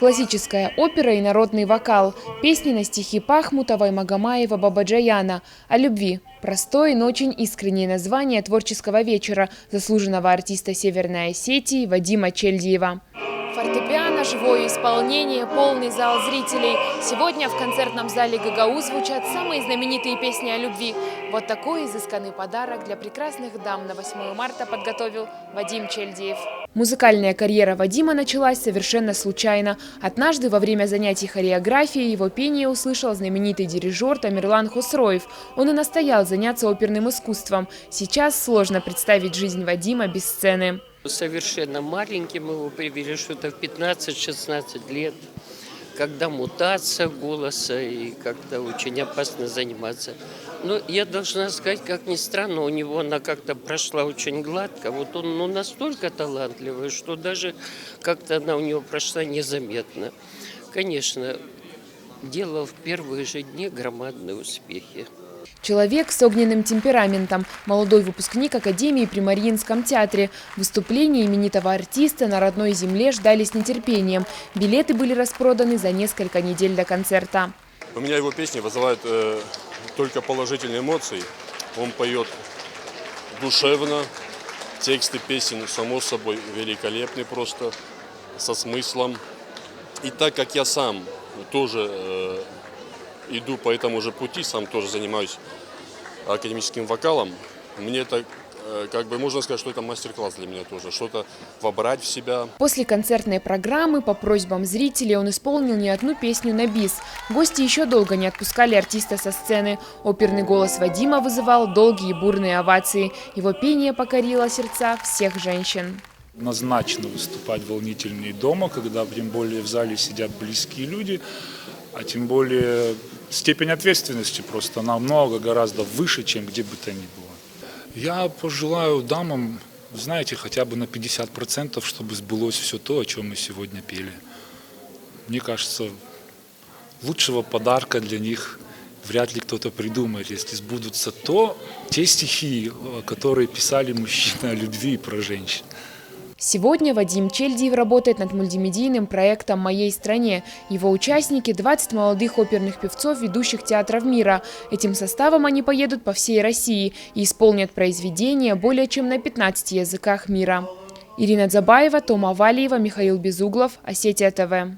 Классическая опера и народный вокал. Песни на стихи Пахмутова и Магомаева, Бабаджаяна. О любви. Простое, но очень искреннее название творческого вечера заслуженного артиста Северной Осетии Вадима Чельдиева. Фортепиано, живое исполнение, полный зал зрителей. Сегодня в концертном зале ГГУ звучат самые знаменитые песни о любви. Вот такой изысканный подарок для прекрасных дам на 8 марта подготовил Вадим Чельдиев. Музыкальная карьера Вадима началась совершенно случайно. Однажды во время занятий хореографией его пение услышал знаменитый дирижер Тамерлан Хосроев. Он и настоял заняться оперным искусством. Сейчас сложно представить жизнь Вадима без сцены. Совершенно маленьким его привели, что-то в 15-16 лет, когда мутация голоса и как-то очень опасно заниматься. Но я должна сказать, как ни странно, у него она как-то прошла очень гладко. Вот он настолько талантливый, что даже как-то она у него прошла незаметно. Конечно, делал в первые же дни громадные успехи. Человек с огненным темпераментом, молодой выпускник Академии при Мариинском театре. Выступления именитого артиста на родной земле ждали с нетерпением. Билеты были распроданы за несколько недель до концерта. У меня его песни вызывают только положительные эмоции. Он поет душевно, тексты песен, само собой, великолепны просто, со смыслом. И так как я сам тоже иду по этому же пути, сам тоже занимаюсь академическим вокалом, мне это, как бы можно сказать, что это мастер-класс для меня тоже, что-то вобрать в себя. После концертной программы по просьбам зрителей он исполнил не одну песню на бис. Гости еще долго не отпускали артиста со сцены. Оперный голос Вадима вызывал долгие бурные овации. Его пение покорило сердца всех женщин. Однозначно выступать волнительнее дома, когда тем более в зале сидят близкие люди, а тем более степень ответственности просто намного гораздо выше, чем где бы то ни было. Я пожелаю дамам, знаете, хотя бы на 50%, чтобы сбылось все то, о чем мы сегодня пели. Мне кажется, лучшего подарка для них вряд ли кто-то придумает, если сбудутся те стихи, которые писали мужчины о любви и про женщин. Сегодня Вадим Чельдиев работает над мультимедийным проектом «Моей стране». Его участники – 20 молодых оперных певцов ведущих театров мира. Этим составом они поедут по всей России и исполнят произведения более чем на 15 языках мира. Ирина Дзабаева, Тома Валиева, Михаил Безуглов, Осетия ТВ.